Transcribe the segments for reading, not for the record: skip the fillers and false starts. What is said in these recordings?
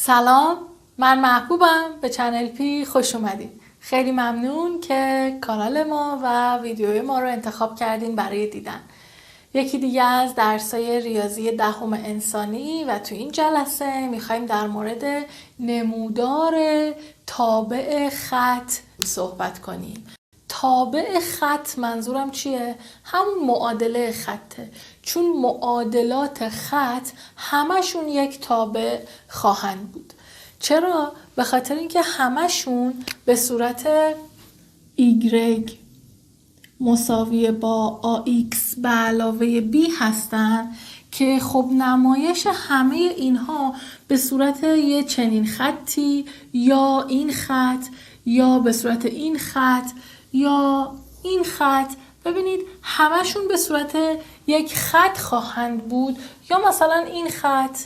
سلام، من محبوبم. به چنل پی خوش اومدین. خیلی ممنون که کانال ما و ویدیوی ما رو انتخاب کردین برای دیدن. یکی دیگه از درسای ریاضی دهم انسانی و تو این جلسه میخوایم در مورد نمودار تابع خط صحبت کنیم. تابع خط منظورم چیه؟ همون معادله خطه، چون معادلات خط همشون یک تابع خواهند بود. چرا؟ به خاطر اینکه همشون به صورت y مساوی با ax به علاوه b هستن که خب نمایش همه اینها به صورت یه چنین خطی یا این خط یا به صورت این خط یا این خط، ببینید همشون به صورت یک خط خواهند بود یا مثلا این خط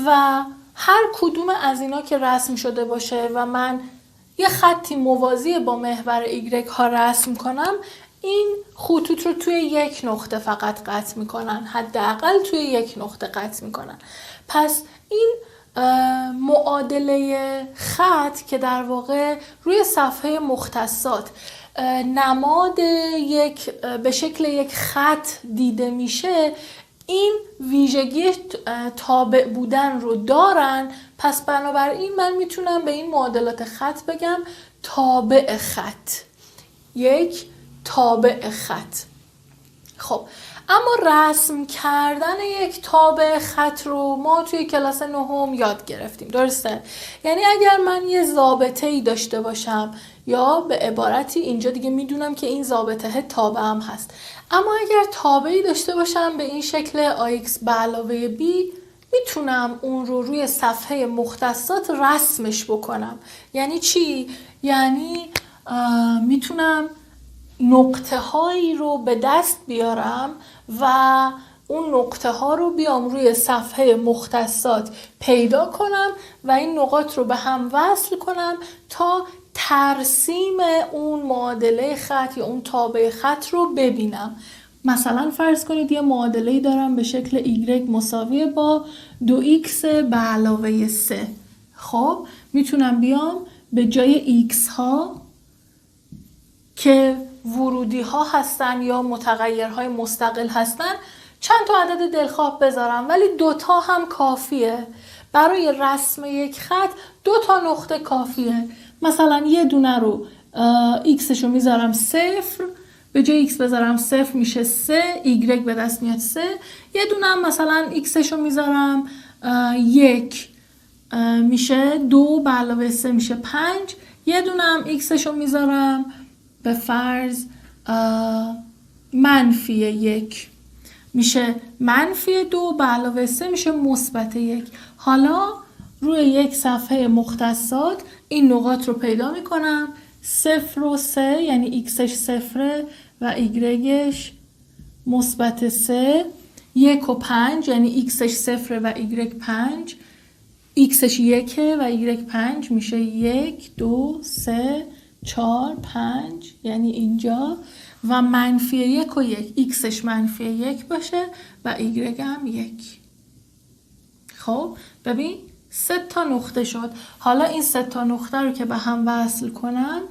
و هر کدوم از اینا که رسم شده باشه و من یه خطی موازی با محور ایگرگ ها رسم کنم، این خطوط رو توی یک نقطه فقط قطع میکنن، حداقل توی یک نقطه قطع میکنن. پس این معادله خط که در واقع روی صفحه مختصات نماد به شکل یک خط دیده میشه، این ویژگی تابع بودن رو دارن. پس بنابراین من میتونم به این معادلات خط بگم تابع خط، یک تابع خط. خب اما رسم کردن یک تابع خط رو ما توی کلاس نهم یاد گرفتیم، درسته؟ یعنی اگر من یه ضابطه‌ای داشته باشم یا به عبارتی اینجا دیگه میدونم که این ضابطه تابعم هست، اما اگر تابعی داشته باشم به این شکل ax به علاوه b، میتونم اون رو روی صفحه مختصات رسمش بکنم. یعنی چی؟ یعنی میتونم نقطه هایی رو به دست بیارم و اون نقطه ها رو بیام روی صفحه مختصات پیدا کنم و این نقاط رو به هم وصل کنم تا ترسیم اون معادله خط یا اون تابع خط رو ببینم. مثلا فرض کنید یه معادله‌ای دارم به شکل y مساوی با 2x به علاوه 3. خب میتونم بیام به جای x ها که ورودی ها هستن یا متغیرهای مستقل هستن چند تا عدد دلخواه بذارم، ولی 2 تا هم کافیه. برای رسم یک خط 2 تا نقطه کافیه. مثلا یه دونه رو x شو میذارم 0، به جای x بذارم 0 میشه 3، y به دست میاد 3. یه دونه هم مثلا x شو میذارم 1 میشه 2 به علاوه 3 میشه 5. یه دونه هم x شو میذارم به فرض -1 میشه -2 به علاوه 3 میشه -1. حالا روی یک صفحه مختصات این نقاط رو پیدا میکنم، 0 و 3 یعنی xش 0 و yش -3، 1 و 5 یعنی xش 0 و y 5، xش 1 و y 5 میشه 1 2 3 4 5 یعنی اینجا، و -1 و 1 xش -1 باشه و y هم 1. خب ببین 3 تا نقطه شد. حالا این 3 تا نقطه رو که به هم وصل کنم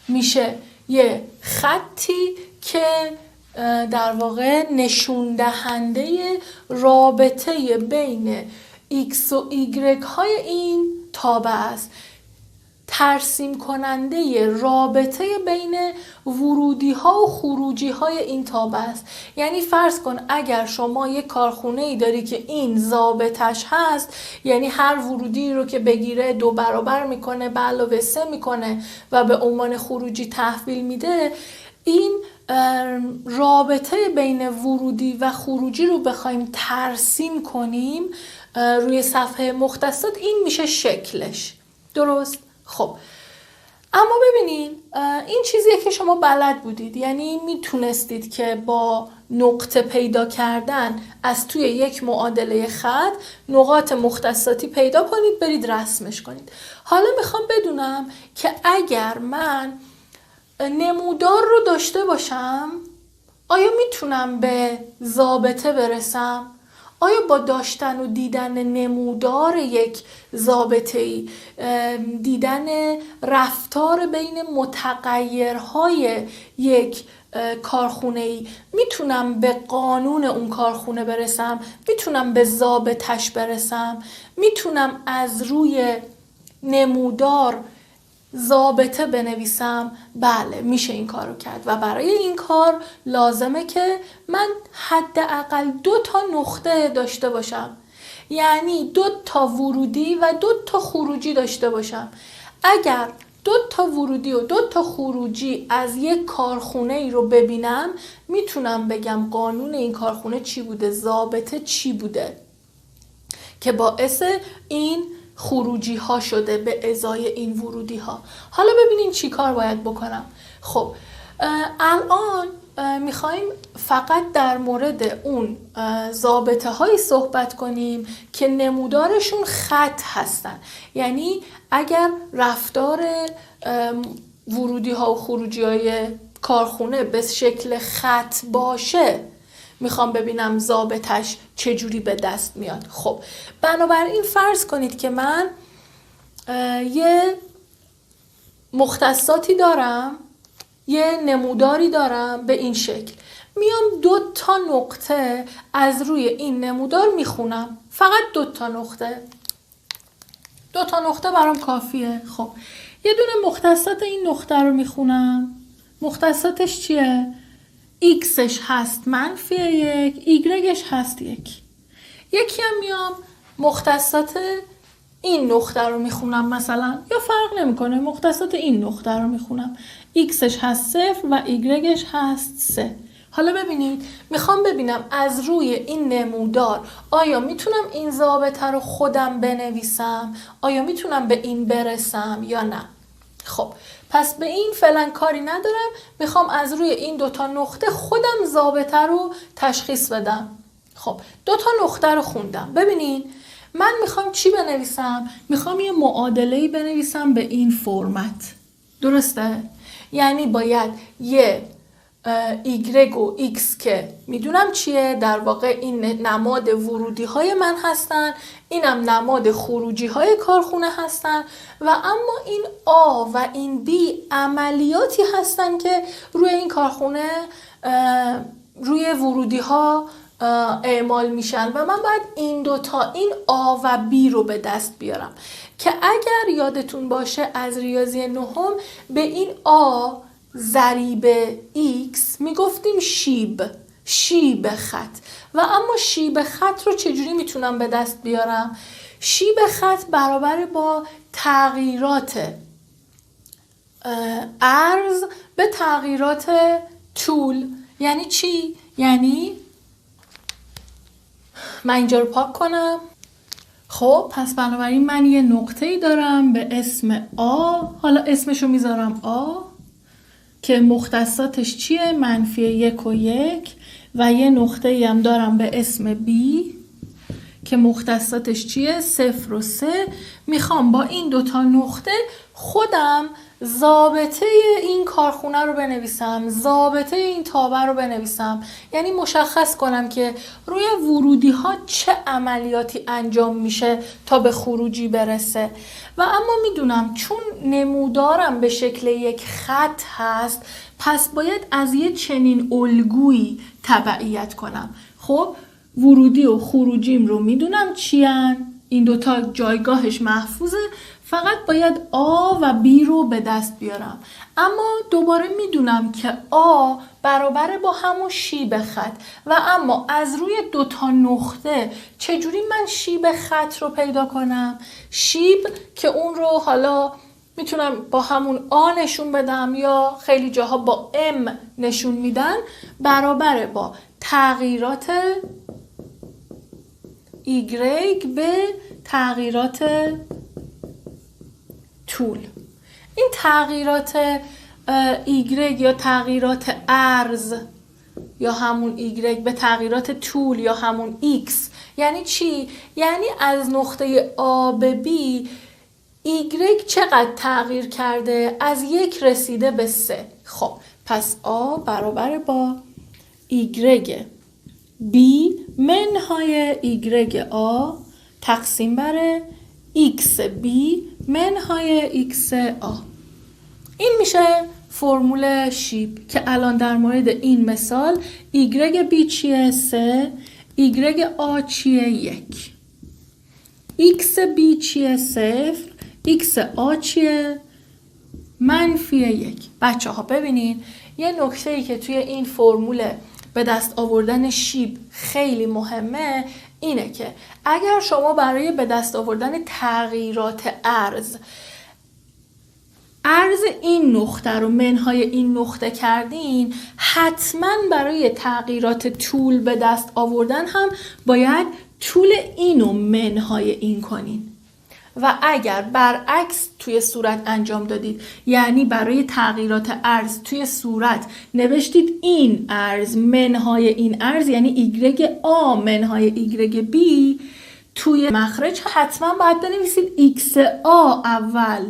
میشه یه خطی که در واقع نشون دهنده رابطه بین x و y های این تابع است، ترسیم کننده رابطه بین ورودی ها و خروجی های این تابع است. یعنی فرض کن اگر شما یک کارخونه ای داری که این ضابطش هست، یعنی هر ورودی رو که بگیره 2 برابر میکنه به علاوه 3 میکنه و به عنوان خروجی تحویل میده، این رابطه بین ورودی و خروجی رو بخوایم ترسیم کنیم روی صفحه مختصات، این میشه شکلش، درست؟ خب اما ببینین این چیزیه که شما بلد بودید، یعنی میتونستید که با نقطه پیدا کردن از توی یک معادله خط نقاط مختصاتی پیدا کنید، برید رسمش کنید. حالا میخوام بدونم که اگر من نمودار رو داشته باشم آیا میتونم به ضابطه برسم؟ آیا با داشتن و دیدن نمودار یک ضابطه‌ای، دیدن رفتار بین متغیرهای یک کارخونه‌ای میتونم به قانون اون کارخونه برسم؟ میتونم به ضابطش برسم؟ میتونم از روی نمودار ضابطه بنویسم؟ بله، میشه این کارو کرد و برای این کار لازمه که من حداقل 2 نقطه داشته باشم، یعنی 2 ورودی و 2 خروجی داشته باشم. اگر 2 ورودی و 2 خروجی از یک کارخونه ای رو ببینم، میتونم بگم قانون این کارخونه چی بوده، ضابطه چی بوده که باعث این خروجی ها شده به ازای این ورودی ها. حالا ببینین چی کار باید بکنم. خب الان میخوایم فقط در مورد اون ضابطه هایی صحبت کنیم که نمودارشون خط هستن. یعنی اگر رفتار ورودی ها و خروجی های کارخونه به شکل خط باشه، میخوام ببینم ضابطش چجوری به دست میاد. خب بنابراین فرض کنید که من یه مختصاتی دارم، یه نموداری دارم به این شکل. میام 2 نقطه از روی این نمودار میخونم، فقط 2 نقطه. 2 نقطه برام کافیه. خب یه دونه مختصات این نقطه رو میخونم. مختصاتش چیه؟ ایکسش هست -1، ایگرگش هست 1. یکی هم میام مختصات این نقطه رو میخونم مثلا، یا فرق نمیکنه، مختصات این نقطه رو میخونم. ایکسش هست 0 و ایگرگش هست 3. حالا ببینید، میخوام ببینم از روی این نمودار آیا میتونم این ضابطه رو خودم بنویسم؟ آیا میتونم به این برسم یا نه؟ خب پس به این فعلا کاری ندارم، میخوام از روی این 2 نقطه خودم ضابطه رو تشخیص بدم. خب 2 نقطه رو خوندم. ببینین من میخوام چی بنویسم؟ میخوام یه معادله‌ای بنویسم به این فرمت. درسته؟ یعنی باید یه ایگرگ و ایکس که میدونم چیه، در واقع این نماد ورودی های من هستن، اینم نماد خروجی های کارخونه هستن و اما این آ و این بی عملیاتی هستن که روی این کارخونه روی ورودی ها اعمال میشن و من باید این 2 این آ و بی رو به دست بیارم که اگر یادتون باشه از ریاضی نهم به این آ ضریب ایکس میگفتیم شیب خط. و اما شیب خط رو چجوری میتونم به دست بیارم؟ شیب خط برابر با تغییرات عرض به تغییرات طول. یعنی چی؟ یعنی من اینجا رو پاک کنم. خب پس بنابراین من یه نقطه‌ای دارم به اسم آ، حالا اسمشو میذارم آ، که مختصاتش چیه؟ -1 و 1 و یه نقطه‌ای هم دارم به اسم B که مختصاتش چیه؟ 0 و 3. میخوام با این 2 نقطه خودم ضابطه این کارخونه رو بنویسم، ضابطه این تابع رو بنویسم. یعنی مشخص کنم که روی ورودی ها چه عملیاتی انجام میشه تا به خروجی برسه. و اما میدونم چون نمودارم به شکل یک خط هست، پس باید از یه چنین الگویی تبعیت کنم. خب ورودی و خروجیم رو میدونم چیان، این 2 جایگاهش محفوظه، فقط باید آ و بی رو به دست بیارم. اما دوباره میدونم که آ برابر با همون شیب خط و اما از روی 2 نقطه چجوری من شیب خط رو پیدا کنم؟ شیب که اون رو حالا میتونم با همون آ نشون بدم یا خیلی جاها با ام نشون میدن، برابر با تغییرات ایگرگ به تغییرات طول. این تغییرات ایگرگ یا تغییرات عرض یا همون ایگرگ به تغییرات طول یا همون ایکس یعنی چی؟ یعنی از نقطه آ به بی ایگرگ چقدر تغییر کرده؟ از 1 رسیده به 3. خب پس آ برابر با ایگرگ B منهای YA تقسیم بر XB منهای XA. این میشه فرمول شیب که الان در مورد این مثال YB چیه 3، YA چیه 1، XB چیه 0، XA چیه -1. بچه ها ببینین یه نکته‌ای که توی این فرمول به دست آوردن شیب خیلی مهمه اینه که اگر شما برای به دست آوردن تغییرات ارز این نقطه رو منهای این نقطه کردین، حتما برای تغییرات طول به دست آوردن هم باید طول اینو منهای این کنین. و اگر برعکس توی صورت انجام دادید، یعنی برای تغییرات ارز توی صورت نوشتید این ارز منهای این ارز، یعنی YA منهای YB، توی مخرج حتما باید بنویسید XA اول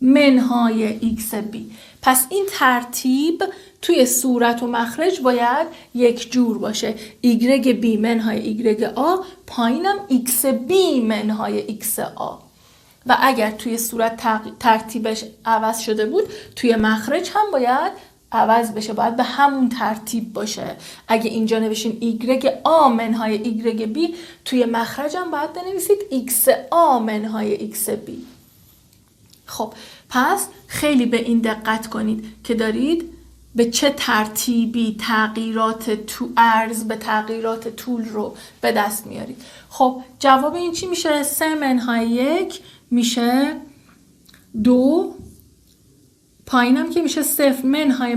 منهای XB. پس این ترتیب توی صورت و مخرج باید یک جور باشه. YB منهای YA، پایینم XB منهای XA. و اگر توی صورت ترتیبش عوض شده بود، توی مخرج هم باید عوض بشه، باید به همون ترتیب باشه. اگه اینجا نوشیم YA منهای YB، توی مخرج هم باید بنویسید XA منهای XB. خب پس خیلی به این دقت کنید که دارید به چه ترتیبی تغییرات تو ارز به تغییرات طول رو به دست میارید. خب جواب این چی میشه؟ 3 منهای 1 میشه 2، پایینم که میشه 0 منهای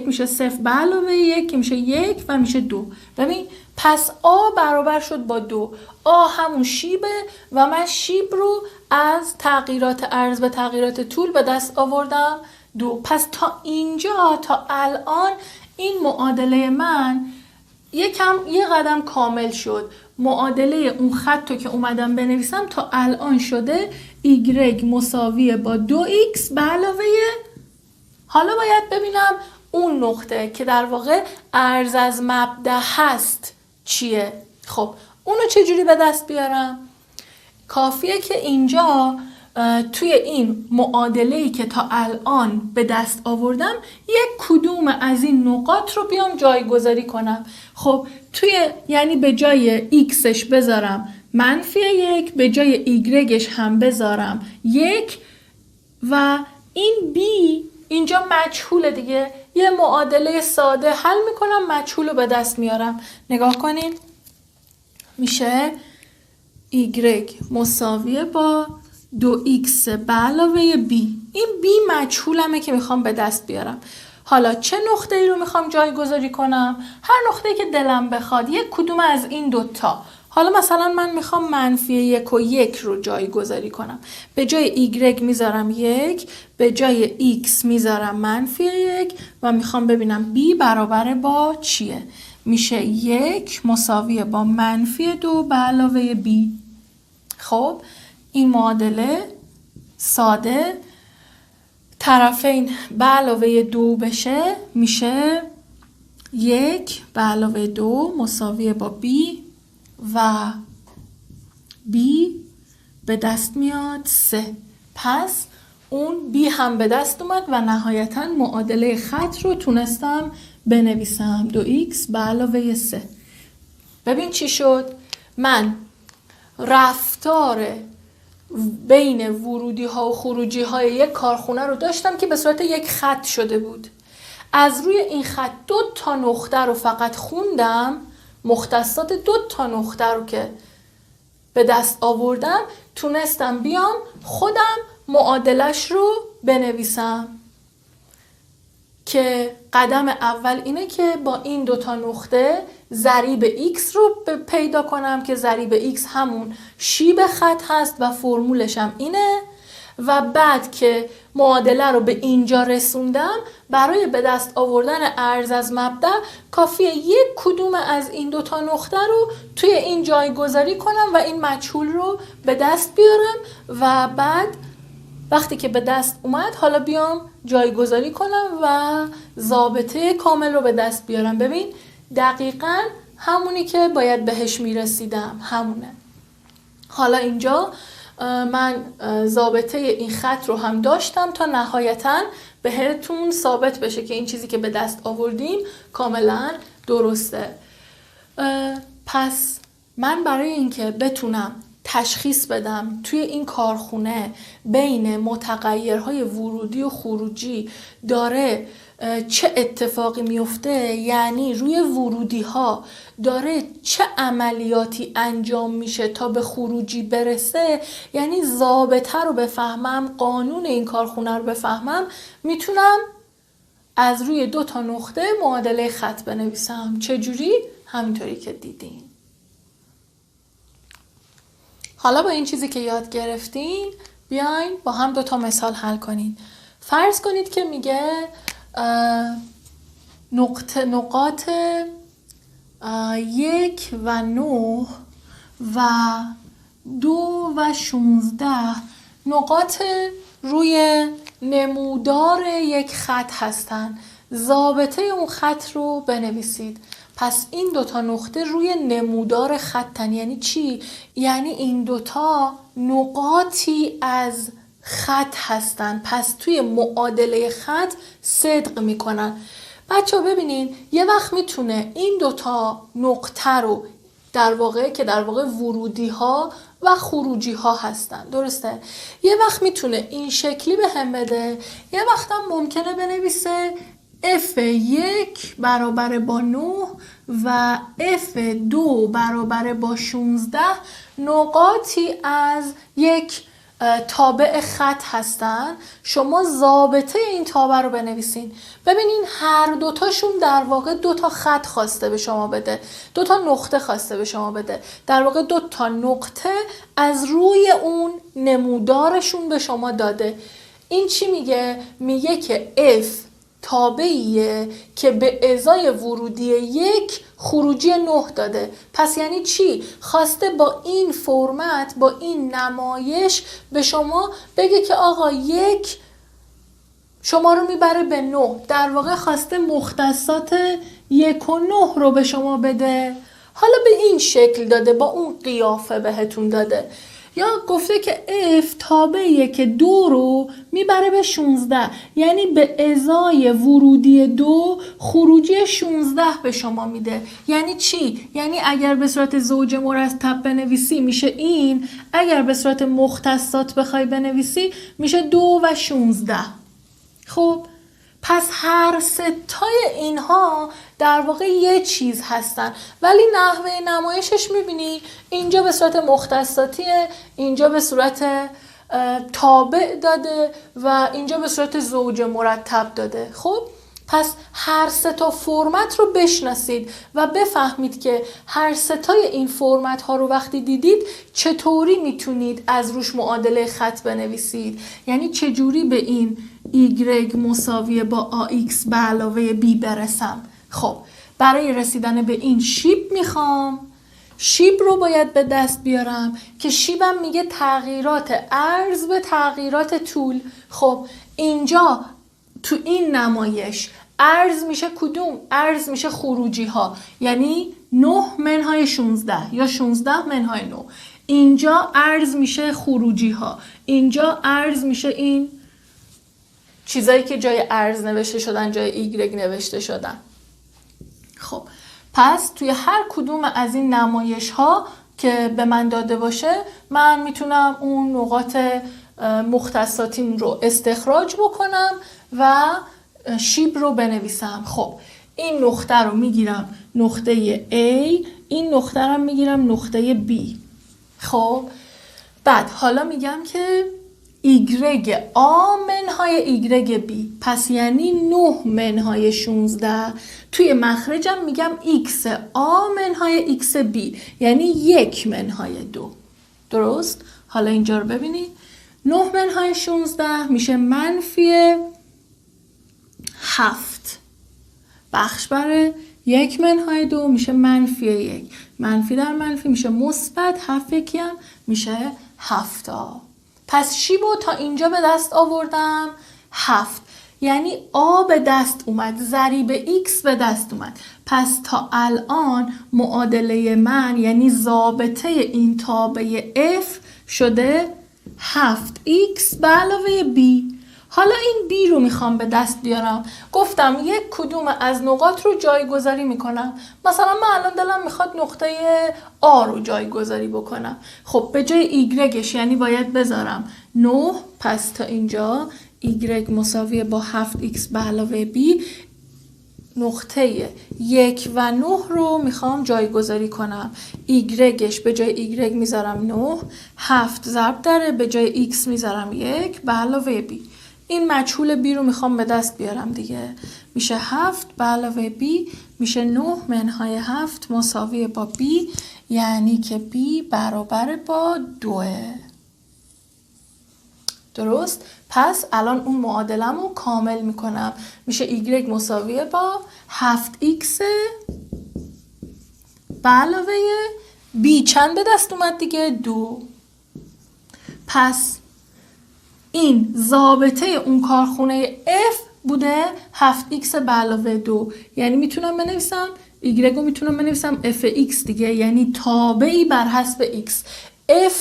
-1 میشه 0 به علاوه 1 که میشه 1 و میشه 2. ببین پس آ برابر شد با 2. آ همون شیبه و من شیب رو از تغییرات ارز به تغییرات طول به دست آوردم 2. پس تا اینجا تا الان این معادله من یه قدم کامل شد. معادله اون خط رو که اومدم بنویسم تا الان شده Y مساویه با 2X به علاوه. حالا باید ببینم اون نقطه که در واقع ارز از مبدأ هست چیه. خب اونو چجوری به دست بیارم؟ کافیه که اینجا توی این معادله‌ای که تا الان به دست آوردم یک کدوم از این نقاط رو بیام جایگذاری کنم. خب یعنی به جای xش بذارم -1، به جای یش هم بذارم 1 و این b اینجا مجهوله دیگه. یه معادله ساده حل میکنم، مجهول رو به دست میارم. نگاه کنین میشه y مساویه با 2x به علاوه b. این b مجهولمه که میخوام به دست بیارم. حالا چه نقطه ای رو میخوام جایگذاری کنم؟ هر نقطه‌ای که دلم بخواد، یک کدوم از این دوتا. حالا مثلا من میخوام -1 و 1 رو جایگذاری کنم. به جای y میذارم 1، به جای x میذارم -1 و میخوام ببینم b برابر با چیه. میشه 1 مساویه با -2 به علاوه b. خب این معادله ساده طرفین به علاوه 2 بشه، میشه 1 به علاوه 2 مساویه با b و b به دست میاد 3. پس اون b هم به دست اومد و نهایتا معادله خط رو تونستم بنویسم 2x به علاوه 3. ببین چی شد؟ من رفتار بین ورودی ها و خروجی های یک کارخونه رو داشتم که به صورت یک خط شده بود. از روی این خط 2 تا نقطه رو فقط خوندم، مختصات 2 تا نقطه رو که به دست آوردم تونستم بیام خودم معادلش رو بنویسم که قدم اول اینه که با این 2 تا نقطه ضریب x رو پیدا کنم که ضریب x همون شیب خط هست و فرمولش هم اینه. و بعد که معادله رو به اینجا رسوندم، برای به دست آوردن ارز از مبدأ کافیه یک کدوم از این 2 تا نقطه رو توی این جایگذاری کنم و این مجهول رو به دست بیارم و بعد وقتی که به دست اومد حالا بیام جایگذاری کنم و ضابطه کامل رو به دست بیارم. ببین دقیقاً همونی که باید بهش میرسیدم همونه. حالا اینجا من ضابطه این خط رو هم داشتم تا نهایتاً بهتون ثابت بشه که این چیزی که به دست آوردیم کاملا درسته. پس من برای اینکه بتونم تشخیص بدم توی این کارخونه بین متغیرهای ورودی و خروجی داره چه اتفاقی میفته، یعنی روی ورودی ها داره چه عملیاتی انجام میشه تا به خروجی برسه، یعنی ضابطه رو بفهمم، قانون این کارخونه رو بفهمم، میتونم از روی 2 تا نقطه معادله خط بنویسم. چجوری؟ همینطوری که دیدین. حالا با این چیزی که یاد گرفتین بیاین با هم 2 تا مثال حل کنین. فرض کنید که میگه نقاط 1 و 9 و 2 و 16 نقاط روی نمودار یک خط هستن. ضابطه اون خط رو بنویسید. پس این 2 تا نقطه روی نمودار خطن. یعنی چی؟ یعنی این 2 تا نقاطی از خط هستن. پس توی معادله خط صدق میکنن. بچه‌ها ببینین یه وقت میتونه این 2 تا نقطه رو در واقع ورودی ها و خروجی ها هستن، درسته؟ یه وقت میتونه این شکلی به هم بده، یه وقت هم ممکنه بنویسه F1 برابر با 9 و F2 برابر با 16 نقاطی از یک تابع خط هستن. شما ضابطه این تابع رو بنویسین. ببینین هر 2 تاشون در واقع 2 تا خط خواسته به شما بده، 2 تا نقطه خواسته به شما بده. در واقع 2 تا نقطه از روی اون نمودارشون به شما داده. این چی میگه؟ میگه که F تابعیه که به ازای ورودی 1 خروجی 9 داده. پس یعنی چی؟ خواسته با این فرمت، با این نمایش به شما بگه که آقا 1 شما رو میبره به 9. در واقع خواسته مختصات 1 و 9 رو به شما بده. حالا به این شکل داده، با اون قیافه بهتون داده. یا گفته که F تابعیه که 2 رو میبره به 16، یعنی به ازای ورودی 2 خروجی 16 به شما میده. یعنی چی؟ یعنی اگر به صورت زوج مرتب بنویسی میشه این، اگر به صورت مختصات بخوای بنویسی میشه 2 و 16. خب پس هر 3 تای اینها در واقع یه چیز هستن، ولی نحوه نمایشش میبینی اینجا به صورت مختصاتیه، اینجا به صورت تابع داده و اینجا به صورت زوج مرتب داده. خب پس هر 3 تا فرمت رو بشناسید و بفهمید که هر 3 تای این فرمت ها رو وقتی دیدید چطوری میتونید از روش معادله خط بنویسید. یعنی چجوری به این y مساوی با ax به علاوه b برسم. خب برای رسیدن به این شیب میخوام. شیب رو باید به دست بیارم که شیبم میگه تغییرات عرض به تغییرات طول. خب اینجا تو این نمایش عرض میشه کدوم؟ عرض میشه خروجی ها، یعنی 9 منهای 16 یا 16 منهای 9. اینجا عرض میشه خروجی ها، اینجا عرض میشه این چیزایی که جای عرض نوشته شدن جای ایگرگ نوشته شدن. خب پس توی هر کدوم از این نمایش ها که به من داده باشه من میتونم اون نقاط مختصاتیم رو استخراج بکنم و شیب رو بنویسم. خب این نقطه رو میگیرم نقطه A، این نقطه رو میگیرم نقطه B. خب بعد حالا میگم که ایگرگ آ منهای ایگرگ B، پس یعنی 9 منهای 16. توی مخرجم میگم x آ منهای x B، یعنی 1 منهای 2. درست؟ حالا اینجا رو ببینید 9 منهای 16 میشه منفی 7 بخش بر 1 منهای 2 میشه منفی 1. منفی در منفی میشه مثبت، 7 یکی هم میشه 7. پس شیبو تا اینجا به دست آوردم 7. یعنی آ به دست اومد، ضریب x به دست اومد. پس تا الان معادله من یعنی ضابطه این تابع f شده 7x به علاوه b. حالا این b رو میخوام به دست بیارم. گفتم یک کدوم از نقاط رو جایگذاری میکنم. مثلا من الان دلم میخواد نقطه A رو جایگذاری بکنم. خب به جای y یعنی باید بذارم 9. پس تا اینجا y مساویه با 7x به علاوه b. نقطه 1 و 9 رو میخوام جایگذاری کنم. یش به جای y میذارم 9. 7 ضرب داره، به جای x میذارم 1 به علاوه b. این مجهول b رو میخوام به دست بیارم دیگه. میشه 7 به علاوه b میشه 9 منهای 7 مساویه با b، یعنی که b برابر با 2. درست؟ پس الان اون معادلم رو کامل میکنم. میشه y مساویه با 7x به علاوه b. چند به دست اومد دیگه؟ 2. پس این ضابطه اون کارخونه f بوده 7x به علاوه 2. یعنی میتونم بنویسم y رو میتونم بنویسم fx دیگه، یعنی تابعی بر حسب x. f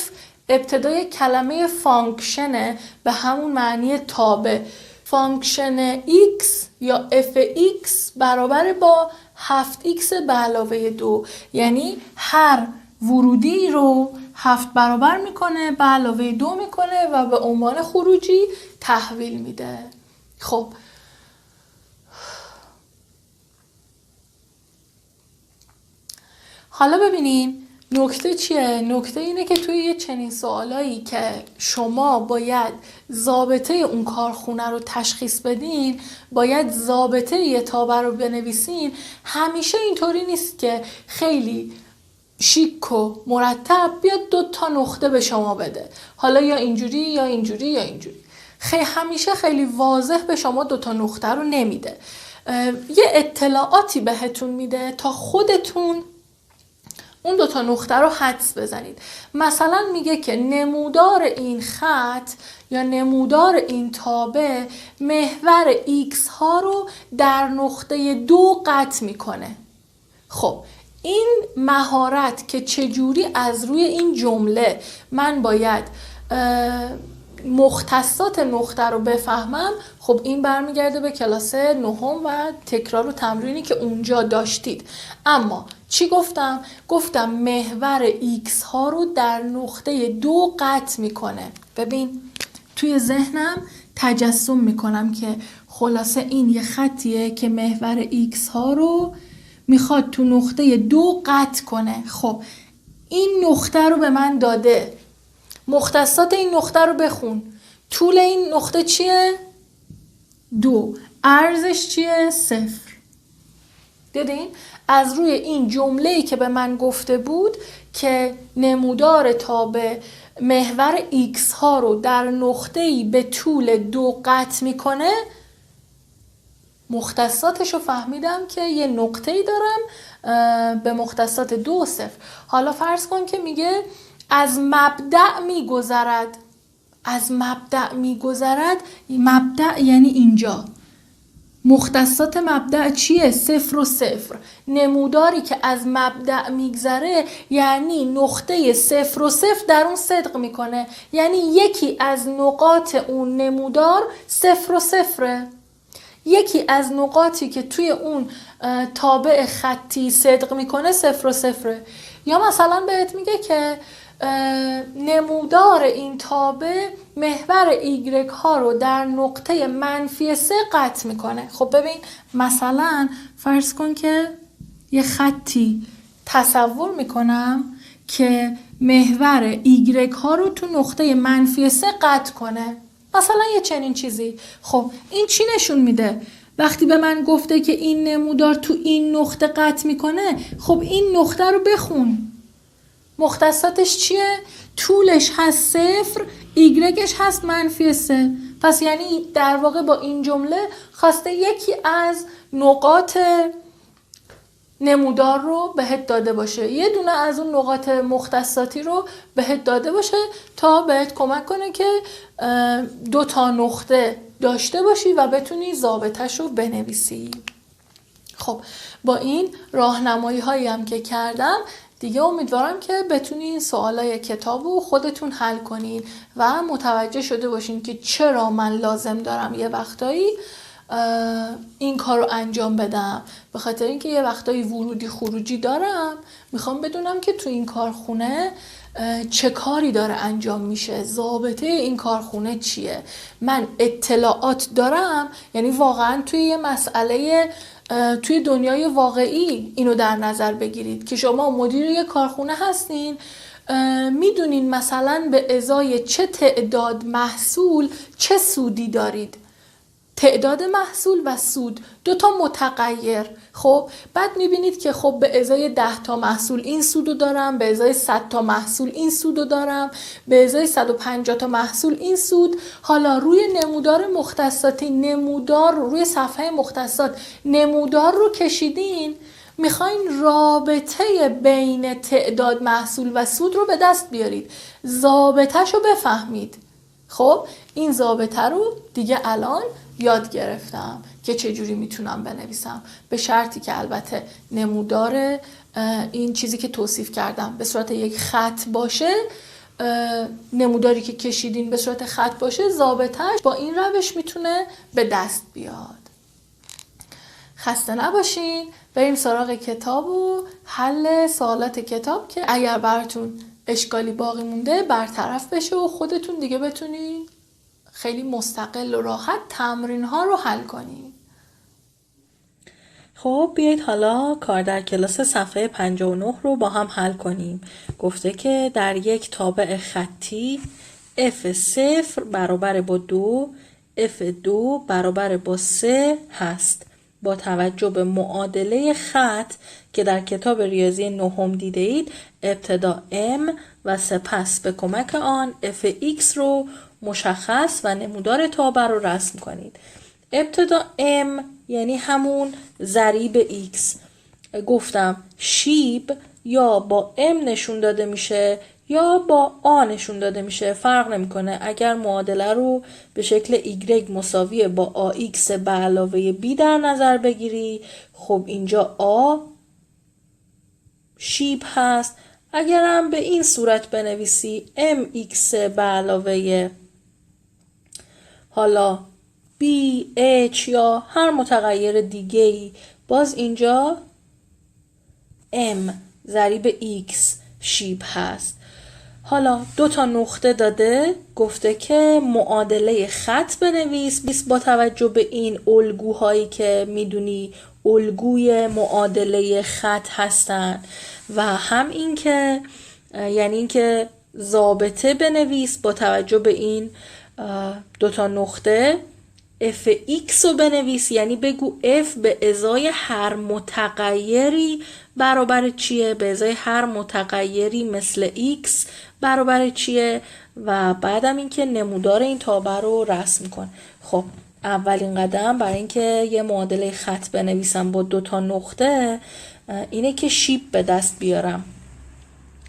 ابتدای کلمه فانکشنه به همون معنی تابع. فانکشن x یا fx برابر با 7x به علاوه 2، یعنی هر ورودی رو 7 برابر میکنه به علاوه 2 میکنه و به عنوان خروجی تحویل میده. خب حالا ببینین نکته چیه؟ نکته اینه که توی یه چنین سوالایی که شما باید ضابطه اون کارخونه رو تشخیص بدین، باید ضابطه یه تابع رو بنویسین. همیشه اینطوری نیست که خیلی شیک و مرتب بیاد 2 تا نقطه به شما بده، حالا یا اینجوری یا اینجوری یا اینجوری. همیشه خیلی واضح به شما 2 تا نقطه رو نمیده. یه اطلاعاتی بهتون میده تا خودتون اون 2 تا نقطه رو حدس بزنید. مثلا میگه که نمودار این خط یا نمودار این تابع محور x ها رو در نقطه 2 قطع میکنه. خب این مهارت که چجوری از روی این جمله من باید مختصات نقطه رو بفهمم، خب این برمیگرده به کلاس 9 و تکرار و تمرینی که اونجا داشتید. اما چی گفتم؟ گفتم محور x ها رو در نقطه 2 قطع میکنه. ببین توی ذهنم تجسم میکنم که خلاصه این یه خطیه که محور x ها رو میخواد تو نقطه 2 قطع کنه. خب این نقطه رو به من داده، مختصات این نقطه رو بخون. طول این نقطه چیه؟ 2. عرضش چیه؟ 0. دیدین؟ از روی این جمله‌ای که به من گفته بود که نمودار تابع محور x ها رو در نقطه‌ای به طول 2 قطع میکنه، مختصاتش رو فهمیدم که یه نقطه‌ای دارم به مختصات 2 و 0. حالا فرض کن که میگه از مبدأ میگذرد. از مبدأ میگذرد، مبدأ یعنی اینجا. مختصات مبدأ چیه؟ 0 و 0. نموداری که از مبدأ میگذره یعنی نقطه 0 و 0 در اون صدق میکنه، یعنی یکی از نقاط اون نمودار 0 و 0. یکی از نقاطی که توی اون تابع خطی صدق میکنه 0 و 0. یا مثلا بهت میگه که نمودار این تابع محور y ها رو در نقطه -3 قطع میکنه. خب ببین مثلا فرض کن که یه خطی تصور میکنم که محور y ها رو تو نقطه -3 قطع کنه، مثلا یه چنین چیزی. خب این چی نشون میده؟ وقتی به من گفته که این نمودار تو این نقطه قطع میکنه، خب این نقطه رو بخون. مختصاتش چیه؟ طولش هست 0، ایگرگش هست -3. پس یعنی در واقع با این جمله خواسته یکی از نقاط نمودار رو بهت داده باشه، یه دونه از اون نقاط مختصاتی رو بهت داده باشه تا بهت کمک کنه که 2 تا نقطه داشته باشی و بتونی ضابطش رو بنویسی. خب با این راهنمایی هایی هم که کردم دیگه امیدوارم که بتونین سوالای کتاب رو خودتون حل کنین و متوجه شده باشین که چرا من لازم دارم یه وقتایی این کار رو انجام بدم. به خاطر اینکه یه وقتایی ورودی خروجی دارم، میخوام بدونم که تو این کارخونه چه کاری داره انجام میشه، ضابطه این کارخونه چیه. من اطلاعات دارم، یعنی واقعا توی یه مسئله توی دنیای واقعی اینو در نظر بگیرید که شما مدیر یه کارخونه هستین، میدونین مثلا به ازای چه تعداد محصول چه سودی دارید. تعداد محصول و سود 2 تا متغیر. خب بعد میبینید که خب به ازای 10 تا محصول این سودو دارم، به ازای 100 تا محصول این سودو دارم، به ازای 150 تا محصول این سود. حالا روی نمودار مختصاتی، نمودار روی صفحه مختصات نمودار رو کشیدین، میخواین رابطه بین تعداد محصول و سود رو به دست بیارید، ضابطه‌شو بفهمید. خب این ضابطه رو دیگه الان یاد گرفتم که چجوری میتونم بنویسم، به شرطی که البته نمودار این چیزی که توصیف کردم به صورت یک خط باشه، نموداری که کشیدین به صورت خط باشه، ضابطه‌اش با این روش میتونه به دست بیاد. خسته نباشین، بریم سراغ کتاب و حل سوالات کتاب که اگر براتون اشکالی باقی مونده برطرف بشه و خودتون دیگه بتونین خیلی مستقل و راحت تمرین ها رو حل کنین. خب بیایید حالا کار در کلاس صفحه 59 رو با هم حل کنیم. گفته که در یک تابع خطی F0 برابر با 2، F2 برابر با 3 هست. با توجه به معادله خط که در کتاب ریاضی نهم دیده اید، ابتدا M و سپس به کمک آن Fx رو مشخص و نمودار تابع رو رسم کنید. ابتدا M یعنی همون ضریب X. گفتم شیب یا با M نشون داده میشه یا با A نشون داده میشه، فرق نمیکنه. اگر معادله رو به شکل Y مساوی با AX به علاوه B در نظر بگیری، خب اینجا A شیب هست. اگرم به این صورت بنویسی MX به علاوه حالا B، H یا هر متغیر دیگه‌ای، باز اینجا M ضریب X شیب هست. حالا 2 تا نقطه داده، گفته که معادله خط بنویس با توجه به این الگوهایی که میدونی الگوی معادله خط هستن، و هم این که یعنی این که ضابطه بنویس با توجه به این 2 تا نقطه. Fx رو بنویس، یعنی بگو F به ازای هر متغیری برابر چیه، به ازای هر متغیری مثل X برابر چیه، و بعدم اینکه نمودار این تابع رو رسم کن. خب اولین قدم برای اینکه یه معادله خط بنویسم با 2 تا نقطه اینه که شیب به دست بیارم.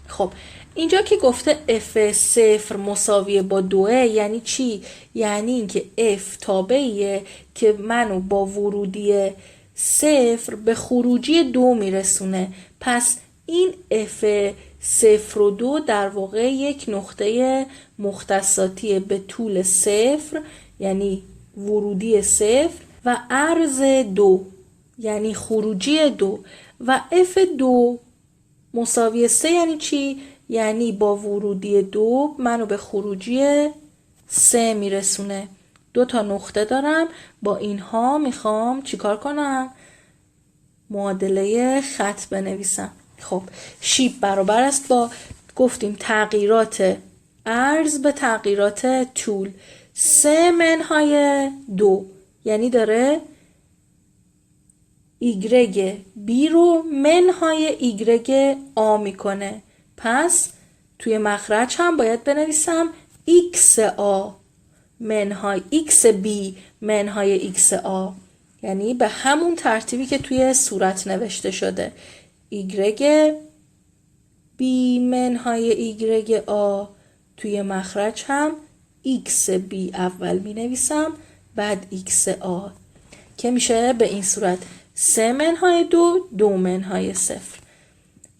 خب اینجا که گفته F0 مساویه با 2 یعنی چی؟ یعنی اینکه F تابعیه که منو با ورودی 0 به خروجی 2 میرسونه. پس این F0 و 2 در واقع یک نقطه مختصاتی به طول 0 یعنی ورودی 0 و عرض 2 یعنی خروجی 2، و F2 مساوی 3 یعنی چی؟ یعنی با ورودی 2 منو به خروجی 3 میرسونه. 2 تا نقطه دارم، با اینها میخوام چیکار کنم؟ معادله خط بنویسم. خب شیب برابر است با، گفتیم تغییرات عرض به تغییرات طول، 3 منهای 2 یعنی داره ایگرگ بی رو منهای ایگرگ آ میکنه. پس توی مخرج هم باید بنویسم ایکس آ منهای ایکس بی منهای ایکس آ، یعنی به همون ترتیبی که توی صورت نوشته شده. ایگرگ بی منهای ایگرگ آ، توی مخرج هم ایکس بی اول می نویسم بعد XA که میشه به این صورت 3 منهای 2 2 منهای 0.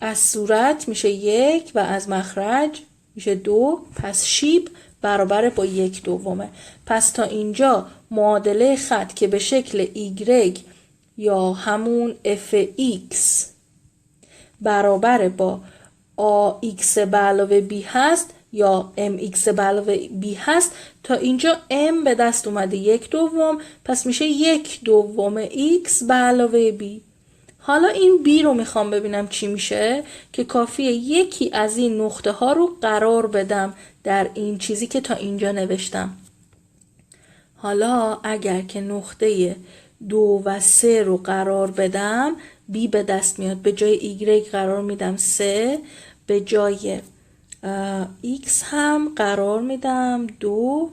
از صورت میشه 1 و از مخرج میشه 2. پس شیب برابر با 1/2. پس تا اینجا معادله خط که به شکل Y یا همون fx برابر با ax به علاوه b هست یا mx به علاوه b هست، تا اینجا m به دست اومده 1/2، پس میشه 1/2 x به علاوه b. حالا این b رو میخوام ببینم چی میشه، که کافیه یکی از این نقطه ها رو قرار بدم در این چیزی که تا اینجا نوشتم. حالا اگر که نقطه 2 و 3 رو قرار بدم b به دست میاد. به جای y قرار میدم 3، به جای x هم قرار میدم 2.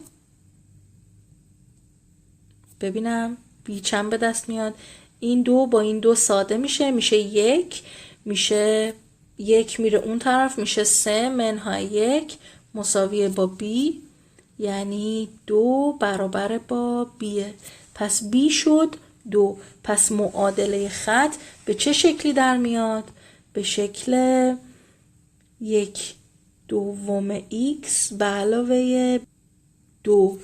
ببینم b چند به دست میاد. این 2 با این 2 ساده میشه، میشه 1. میشه 1 میره اون طرف، میشه 3 منهای 1 مساویه با b، یعنی 2 برابر با b. پس b شد 2. پس معادله خط به چه شکلی در میاد؟ به شکل 1/2 x به علاوه 2.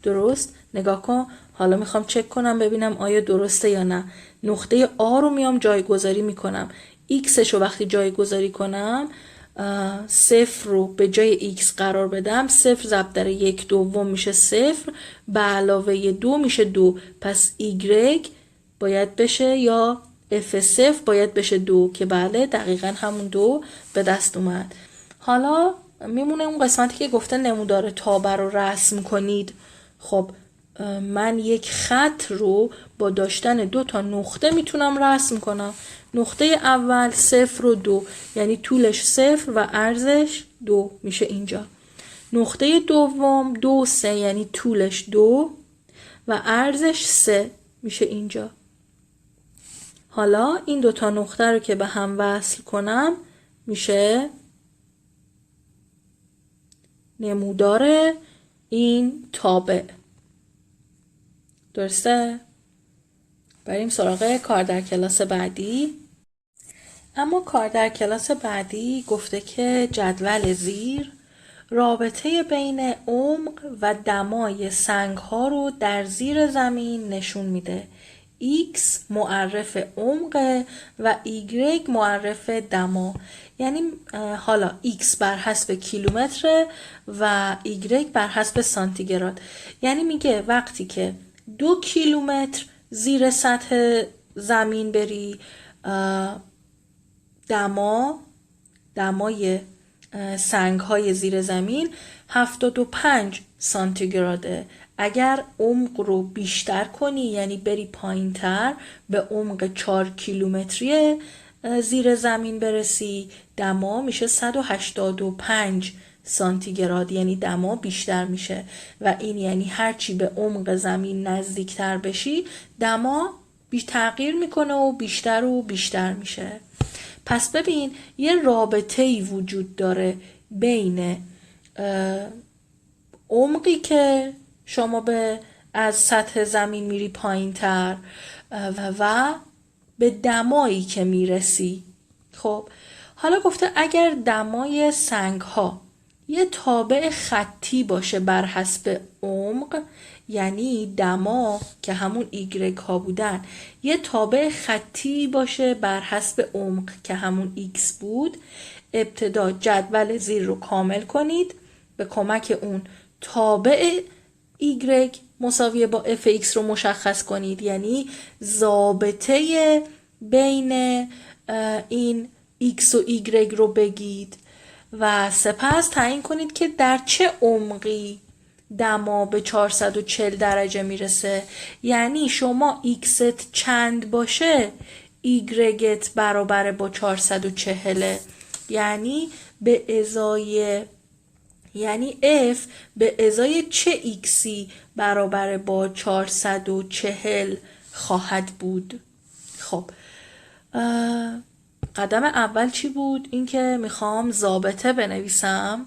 درست؟ نگاه کن. حالا میخوام چک کنم ببینم آیا درسته یا نه. نقطه A رو میام جایگذاری میکنم. Xش رو وقتی جایگذاری کنم 0 رو به جای X قرار بدم، 0 ضرب در 1/2 میشه 0 به علاوه 2 میشه 2. پس Y باید بشه یا F0 باید بشه 2 که بله دقیقا همون 2 به دست اومد. حالا میمونه اون قسمتی که گفته نمودار تابع رو رسم کنید. خب من یک خط رو با داشتن 2 تا نقطه میتونم رسم کنم. نقطه اول 0 و 2 یعنی طولش 0 و عرضش 2 میشه اینجا. نقطه دوم 2 3 یعنی طولش 2 و عرضش 3 میشه اینجا. حالا این 2 تا نقطه رو که به هم وصل کنم میشه نمودار این تابع. درسته؟ بریم سراغ کار در کلاس بعدی. اما کار در کلاس بعدی گفته که جدول زیر رابطه بین عمق و دمای سنگ ها رو در زیر زمین نشون میده. X معرف عمق و Y معرف دما. یعنی حالا X بر حسب کیلومتر و Y بر حسب سانتیگراد. یعنی میگه وقتی که 2 کیلومتر زیر سطح زمین بری دمای سنگ های زیر زمین 75 سانتیگراده. اگر عمق رو بیشتر کنی یعنی بری پایین تر به عمق 4 کیلومتری زیر زمین برسی، دما میشه 185 سانتیگراد، یعنی دما بیشتر میشه و این یعنی هرچی به عمق زمین نزدیکتر بشی دما تغییر میکنه و بیشتر میشه. پس ببین یه رابطه‌ای وجود داره بین عمقی که شما از سطح زمین میری پایین تر و به دمایی که میرسی. خب حالا گفته اگر دمای سنگ ها یه تابع خطی باشه بر حسب عمق، یعنی دما که همون Y ها بودن یه تابع خطی باشه بر حسب عمق که همون X بود، ابتدا جدول زیر رو کامل کنید. به کمک اون تابع Y مساویه با fx رو مشخص کنید، یعنی ضابطه بین این x و y رو بگید و سپس تعیین کنید که در چه عمقی دما به 440 درجه میرسه. یعنی شما xت چند باشه یت برابر با 440، یعنی به ازای f به ازای چه xی برابر با 440 خواهد بود. خب قدم اول چی بود؟ این که میخوام ضابطه بنویسم،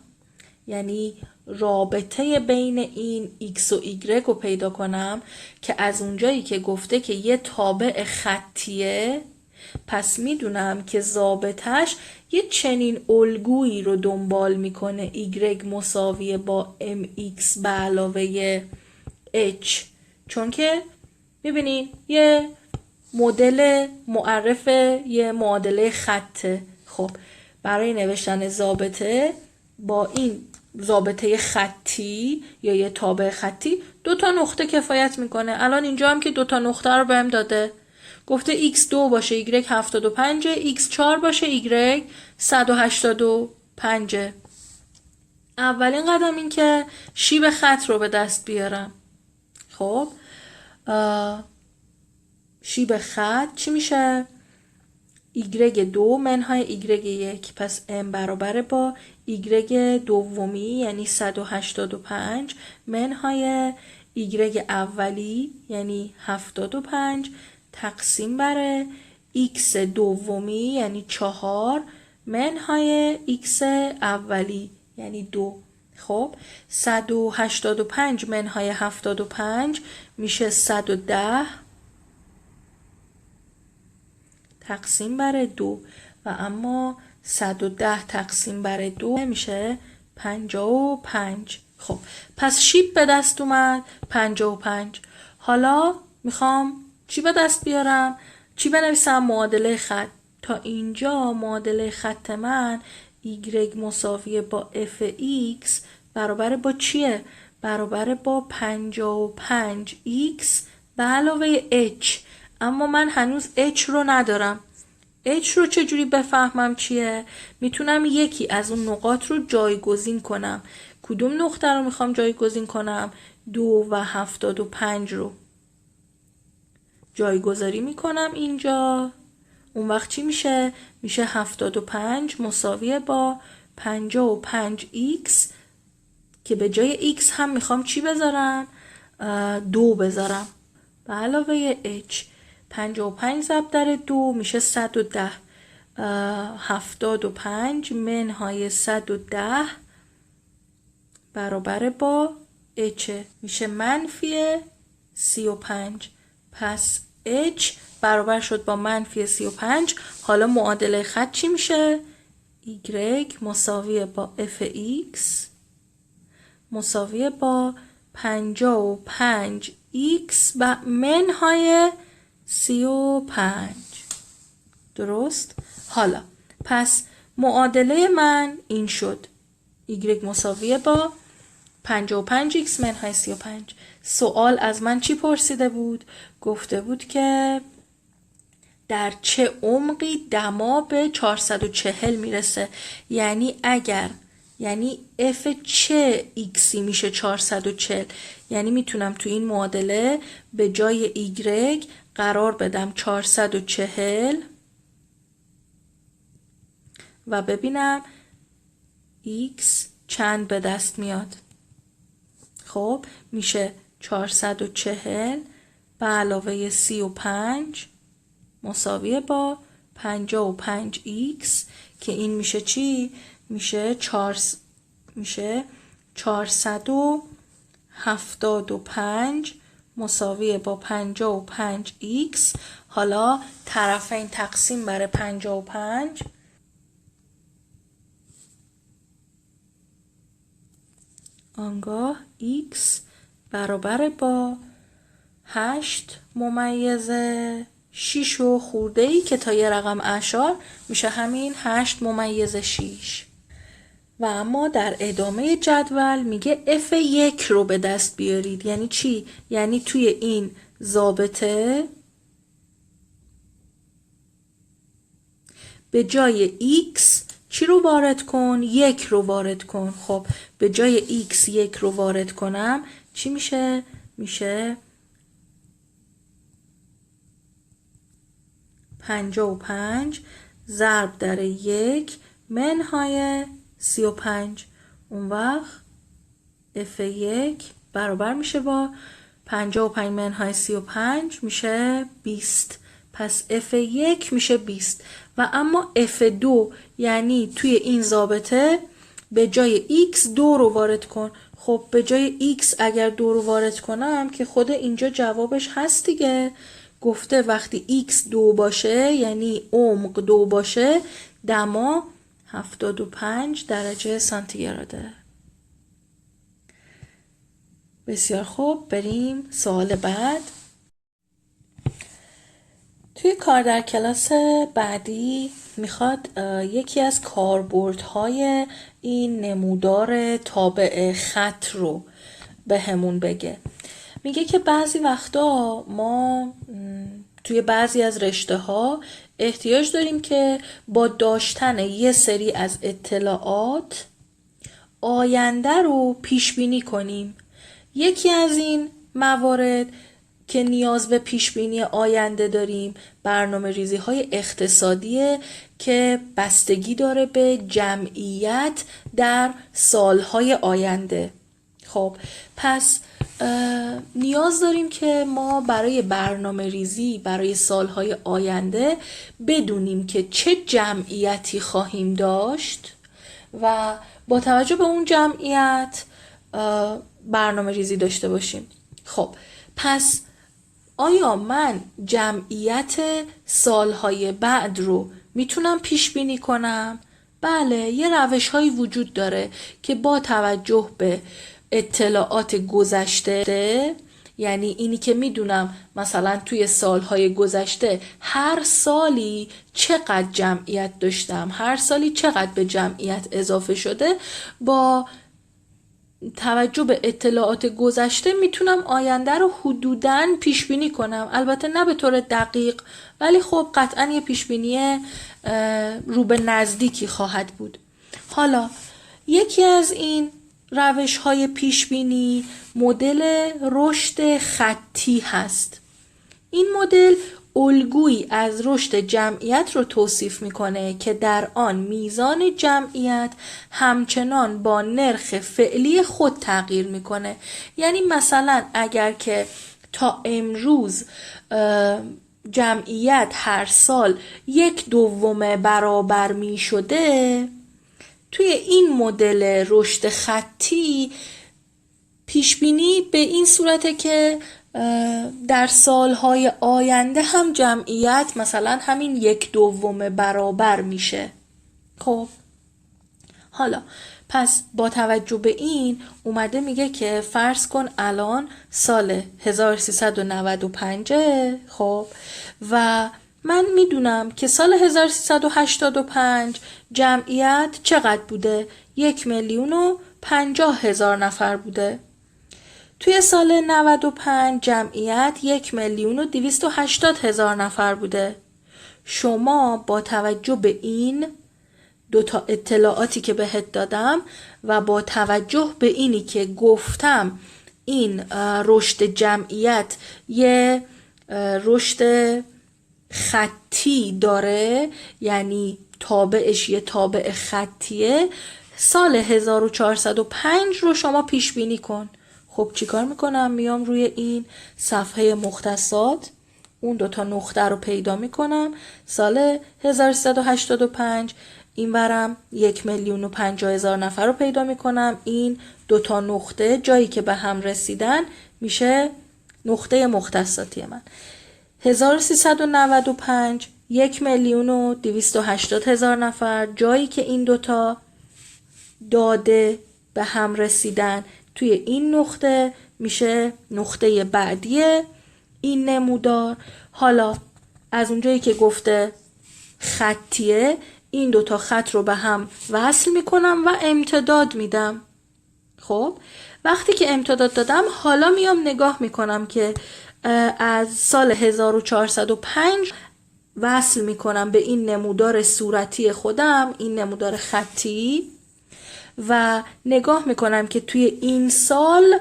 یعنی رابطه بین این x و y رو پیدا کنم که از اونجایی که گفته که یه تابع خطیه، پس میدونم که ضابطش یه چنین الگویی رو دنبال میکنه y مساویه با mx به علاوه h، چون که میبینین یه مدل معرف یه معادله خطه. خب برای نوشتن ضابطه با این ضابطه خطی یا یه تابع خطی 2 تا نقطه کفایت میکنه. الان اینجا هم که 2 تا نقطه رو بهم داده، گفته x2 باشه y 75، x4 باشه y 185. اولین قدم این که شیب خط رو به دست بیارم. خب شیب خط چی میشه؟ y2 منهای y1، پس m برابر با y دومی یعنی 185 منهای y اولی یعنی 75 تقسیم بر x دومی یعنی 4 منهای x اولی یعنی 2. خب 185 منهای 75 میشه 110 تقسیم بر 2 و اما 110 تقسیم بر 2 میشه 55. خب پس شیب به دست اومد 55. حالا میخوام چی به دست بیارم؟ چی بنویسم؟ معادله خط. تا اینجا معادله خط من y مساویه با fx برابر با چیه؟ برابر با 55x به علاوه h. اما من هنوز h رو ندارم. h رو چجوری بفهمم چیه؟ میتونم یکی از اون نقاط رو جایگزین کنم. کدوم نقطه رو میخوام جایگزین کنم؟ 2 و 75 رو جایگذاری میکنم اینجا. اون وقت چی میشه؟ میشه 75 مساویه با 55x که به جای x هم میخوام چی بذارم؟ 2 بذارم به علاوه h. 55 ضرب در 2 میشه 110. 75 منهای 110 برابر با h میشه منفی 35. پس h برابر شد با منفی 35. حالا معادله خط چی میشه؟ y مساویه با fx مساویه با 55x و منهای 35. درست؟ حالا پس معادله من این شد y مساویه با 55x منهای 35. سوال از من چی پرسیده بود؟ گفته بود که در چه عمقی دما به 440 میرسه. یعنی f چه xی میشه 440. یعنی میتونم تو این معادله به جای y قرار بدم 440 و ببینم x چند به دست میاد. خب میشه 440 به علاوه 35 مساویه با 55x که این میشه چی؟ میشه 475 مساویه با 55x. حالا طرفین تقسیم بر 55 آنگاه x برابر با 8 ممیز 6 و خورده ای که تا یه رقم اعشار میشه همین 8 ممیز 6. و اما در ادامه جدول میگه f1 رو به دست بیارید. یعنی چی؟ یعنی توی این ضابطه به جای x چی رو وارد کن؟ 1 رو وارد کن. خب به جای x 1 رو وارد کنم چی میشه؟ میشه 55 ضرب در 1 منهای 35. اون وقت f1 برابر میشه با 55 منهای 35 میشه 20. پس f1 میشه 20. و اما f2 یعنی توی این ضابطه به جای x 2 رو وارد کن. خب به جای x اگر 2 رو وارد کنم که خود اینجا جوابش هست دیگه. گفته وقتی x 2 باشه یعنی عمق 2 باشه دما 75 درجه سانتیگراده. بسیار خوب، بریم سوال بعد. توی کار در کلاس بعدی میخواد یکی از کاربردهای این نمودار تابع خط رو به همون بگه. میگه که بعضی وقتا ما توی بعضی از رشته ها احتیاج داریم که با داشتن یه سری از اطلاعات آینده رو پیش بینی کنیم. یکی از این موارد که نیاز به پیش بینی آینده داریم برنامه ریزی های اقتصادیه که بستگی داره به جمعیت در سالهای آینده. خب پس نیاز داریم که ما برای برنامه ریزی برای سالهای آینده بدونیم که چه جمعیتی خواهیم داشت و با توجه به اون جمعیت برنامه ریزی داشته باشیم. خب پس آیا من جمعیت سالهای بعد رو میتونم پیش بینی کنم؟ بله، یه روش هایی وجود داره که با توجه به اطلاعات گذشته، یعنی اینی که میدونم مثلا توی سالهای گذشته هر سالی چقدر جمعیت داشتم، هر سالی چقدر به جمعیت اضافه شده، با توجه به اطلاعات گذشته میتونم آینده رو حدوداً پیش بینی کنم. البته نه به طور دقیق، ولی خب قطعاً یه پیش بینی رو به نزدیکی خواهد بود. حالا یکی از این روش های پیش بینی مدل رشد خطی هست. این مدل الگویی از رشد جمعیت رو توصیف میکنه که در آن میزان جمعیت همچنان با نرخ فعلی خود تغییر میکنه. یعنی مثلا اگر که تا امروز جمعیت هر سال 1/2 برابر میشده، توی این مدل رشد خطی پیشبینی به این صورته که در سالهای آینده هم جمعیت مثلا همین 1/2 برابر میشه. خب حالا پس با توجه به این اومده میگه که فرض کن الان سال 1395 خب و من میدونم که سال 1385 جمعیت چقدر بوده؟ 1,050,000 نفر بوده. توی سال 95 جمعیت 1,280,000 نفر بوده. شما با توجه به این دو تا اطلاعاتی که بهت دادم و با توجه به اینی که گفتم این رشد جمعیت یه رشد خطی داره، یعنی تابعش یه تابع خطیه، سال 1405 رو شما پیش بینی کن. خب چیکار میکنم؟ میام روی این صفحه مختصات اون 2 نقطه رو پیدا میکنم. سال 1385 این ورم 1,050,000 نفر رو پیدا میکنم. این 2 نقطه جایی که به هم رسیدن میشه نقطه مختصاتی من. 1395 1,280,000 نفر، جایی که این 2 داده به هم رسیدن توی این نقطه میشه نقطه بعدی این نمودار. حالا از اونجایی که گفته خطیه، این 2 خط رو به هم وصل میکنم و امتداد میدم. خب وقتی که امتداد دادم حالا میام نگاه میکنم که از سال 1405 وصل میکنم به این نمودار صورتی خودم، این نمودار خطی، و نگاه میکنم که توی این سال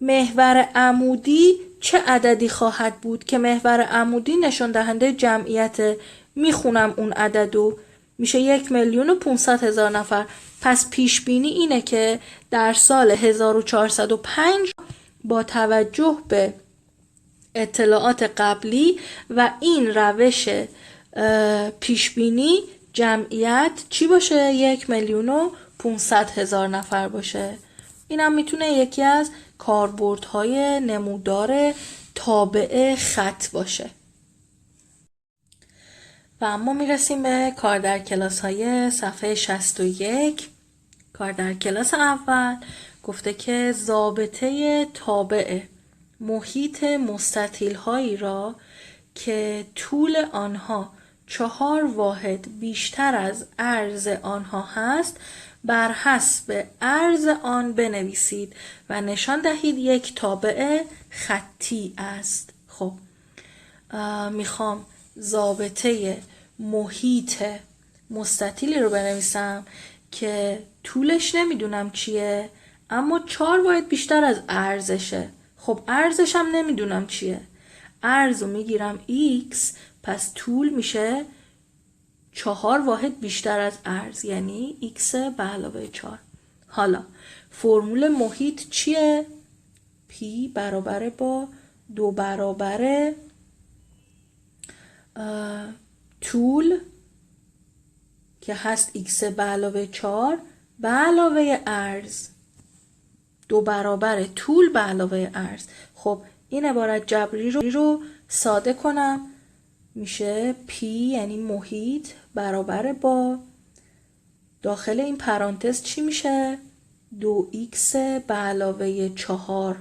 محور عمودی چه عددی خواهد بود که محور عمودی نشان دهنده جمعیت. میخونم اون عددو، میشه 1,500,000 نفر. پس پیش بینی اینه که در سال 1405 با توجه به اطلاعات قبلی و این روش پیش بینی جمعیت چی باشه؟ 1,500,000 نفر باشه. اینم میتونه یکی از کاربردهای نمودار تابع خط باشه. و اما میرسیم به کار در کلاس های صفحه 61. کار در کلاس اول گفته که ضابطه تابع محیط مستطیل هایی را که طول آنها 4 واحد بیشتر از عرض آنها هست بر حسب عرض آن بنویسید و نشان دهید یک تابع خطی است. خب میخوام ضابطه محیط مستطیلی رو بنویسم که طولش نمیدونم چیه اما 4 واحد بیشتر از عرضشه. خب عرضش هم نمیدونم چیه. عرض رو میگیرم x، پس طول میشه 4 واحد بیشتر از عرض، یعنی x به علاوه 4. حالا فرمول محیط چیه؟ p برابر با 2 برابر طول که هست x به علاوه 4 به علاوه عرض، 2 برابر طول به علاوه عرض. خب این عبارت جبری رو ساده کنم میشه p یعنی محیط برابر با داخل این پرانتز چی میشه؟ 2x به علاوه 4.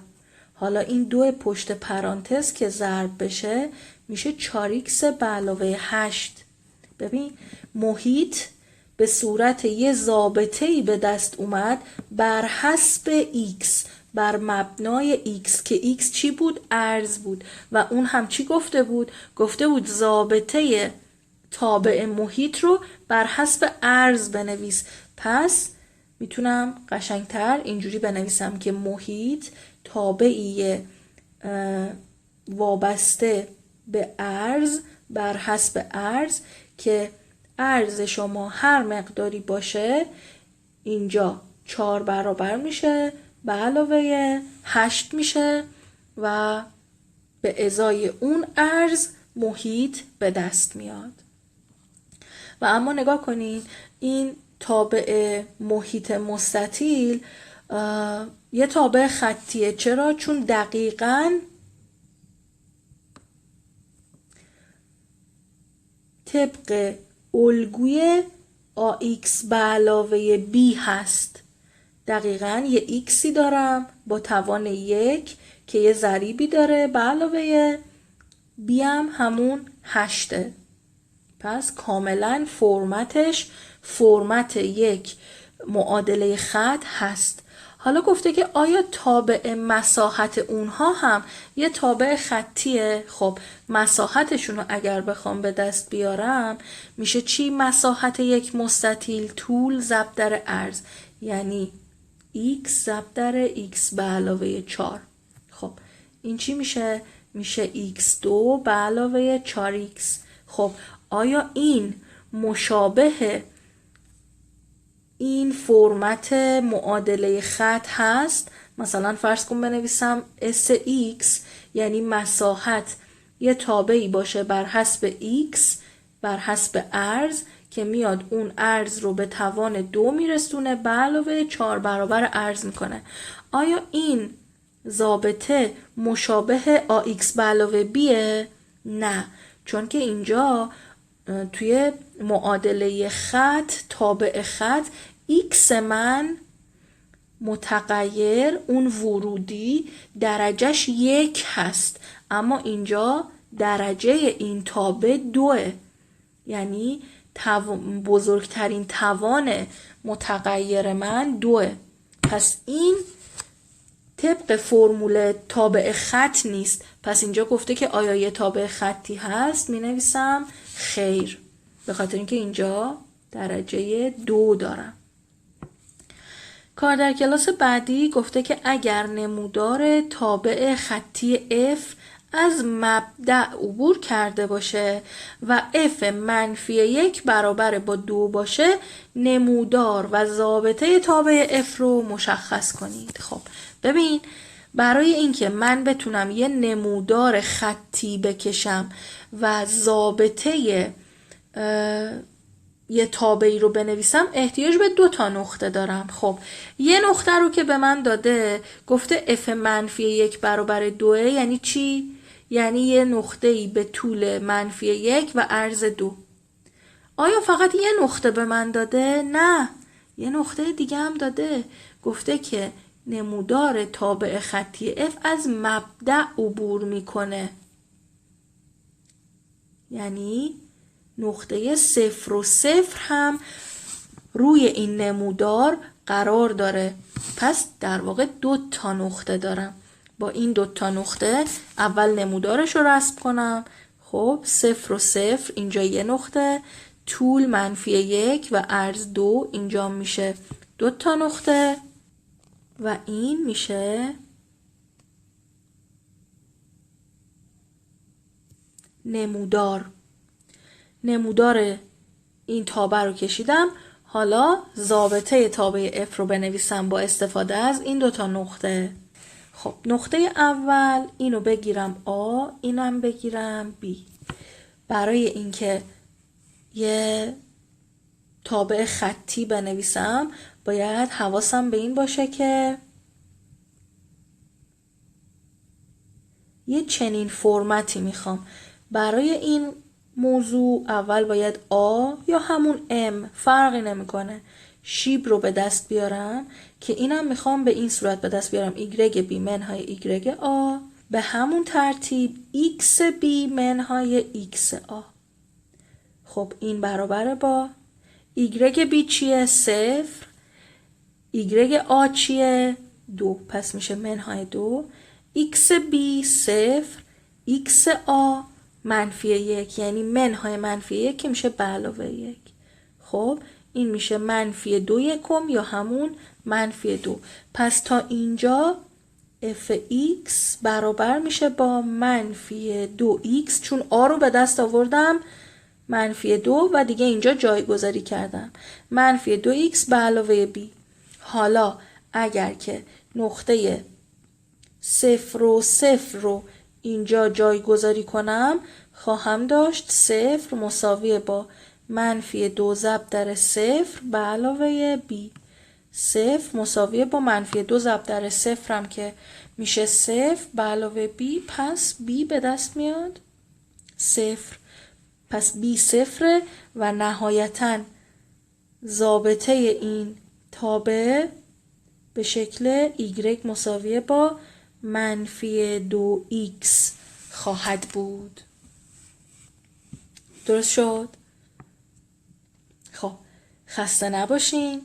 حالا این 2 پشت پرانتز که ضرب بشه میشه 4x به علاوه 8. ببین محیط به صورت یه ضابطه‌ای به دست اومد بر حسب x، بر مبنای x که x چی بود؟ عرض بود. و اون هم چی گفته بود؟ گفته بود ضابطه تابع محیط رو بر حسب عرض بنویس. پس میتونم قشنگتر اینجوری بنویسم که محیط تابعی وابسته به عرض بر حسب عرض که عرض شما هر مقداری باشه اینجا 4 برابر میشه به علاوه 8 میشه و به ازای اون عرض محیط به دست میاد. و اما نگاه کنین این تابع محیط مستطیل یه تابع خطیه. چرا؟ چون دقیقاً طبق الگوی AX به علاوه B هست. دقیقاً یه Xی دارم با توان 1 که یه ضریبی داره به علاوه B هم همون 8. پس کاملاً فرمتش فرمت یک معادله خط هست. حالا گفته که آیا تابع مساحت اونها هم یه تابع خطیه؟ خب مساحتشون رو اگر بخوام به دست بیارم میشه چی؟ مساحت یک مستطیل طول ضرب در عرض، یعنی x ضرب در x به علاوه 4. خب این چی میشه؟ میشه x2 به علاوه 4x. خب آیا این مشابه این فرمت معادله خط هست؟ مثلا فرض کن بنویسم SX یعنی مساحت یه تابعی باشه بر حسب X بر حسب عرض که میاد اون عرض رو به توان 2 میرسونه به علاوه 4 برابر عرض میکنه. آیا این ضابطه مشابه AX به علاوه Bه؟ نه، چون که اینجا توی معادله خط تابع خط x من متغیر اون ورودی درجهش 1 هست اما اینجا درجه این تابع 2، یعنی بزرگترین توان متغیر من 2. پس این طبق فرمول تابع خط نیست. پس اینجا گفته که آیا یه تابع خطی هست؟ می نویسم خیر، به خاطر اینکه اینجا درجه 2 دارم. کار در کلاس بعدی گفته که اگر نمودار تابع خطی f از مبدأ عبور کرده باشه و f منفی 1 برابر با 2 باشه نمودار و ضابطه تابع f رو مشخص کنید. خب ببین برای اینکه من بتونم یه نمودار خطی بکشم و ضابطه یه تابعی رو بنویسم احتیاج به 2 تا نقطه دارم. خب یه نقطه رو که به من داده گفته f منفی 1 برابر 2 یعنی چی؟ یعنی یه نقطه‌ای به طول منفی 1 و عرض 2. آیا فقط یه نقطه به من داده؟ نه، یه نقطه دیگه هم داده. گفته که نمودار تابع خطی f از مبدأ عبور میکنه. یعنی نقطه 0 و 0 هم روی این نمودار قرار داره. پس در واقع 2 تا نقطه دارم. با این 2 تا نقطه اول نمودارش رو رسم کنم. خب 0 و 0 اینجا یه نقطه، طول منفی 1 و عرض 2 اینجا میشه 2 تا نقطه و این میشه نمودار این تابع رو کشیدم. حالا ضابطه تابع f رو بنویسم با استفاده از این 2 تا نقطه. خب نقطه اول اینو بگیرم A، اینم بگیرم B. برای اینکه یه تابع خطی بنویسم باید حواسم به این باشه که یه چنین فرمتی میخوام. برای این موضوع اول باید A یا همون M فرقی نمیکنه شیب رو به دست بیارم که اینم میخوام به این صورت به دست بیارم YB منهای YA به همون ترتیب XB منهای XA. خب این برابر با YB چیه؟ 0. YA چیه؟ 2. پس میشه منهای 2. XB 0. XA منفی 1 یعنی منهای منفی 1 که میشه به علاوه 1. خب این میشه منفی 2 یکم یا همون منفی 2. پس تا اینجا fx برابر میشه با منفی 2x چون a رو به دست آوردم منفی 2 و دیگه اینجا جایگذاری کردم منفی 2x به علاوه b. حالا اگر که نقطه 0 و 0 رو اینجا جایگذاری کنم خواهم داشت 0 مساوی با منفی 2 ضرب در 0 به علاوه b. 0 مساوی با منفی 2 ضرب در 0 هم که میشه 0 به علاوه b. پس b به دست میاد 0. پس b 0 و نهایتاً ضابطه این تابع به شکل y مساوی با منفی 2x خواهد بود. درست شد؟ خب خسته نباشین.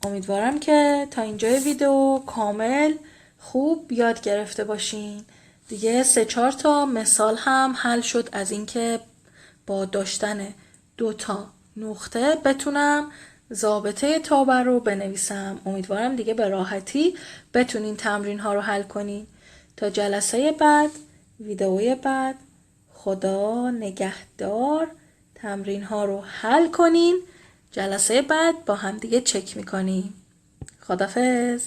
امیدوارم که تا اینجای ویدیو کامل خوب یاد گرفته باشین. دیگه 3-4 تا مثال هم حل شد از اینکه با داشتن 2 تا نقطه بتونم ضابطه تابع رو بنویسم. امیدوارم دیگه به راحتی بتونین تمرین ها رو حل کنین. تا جلسه بعد، ویدئوی بعد، خدا نگهدار. تمرین ها رو حل کنین. جلسه بعد با هم دیگه چک میکنیم. خداحافظ.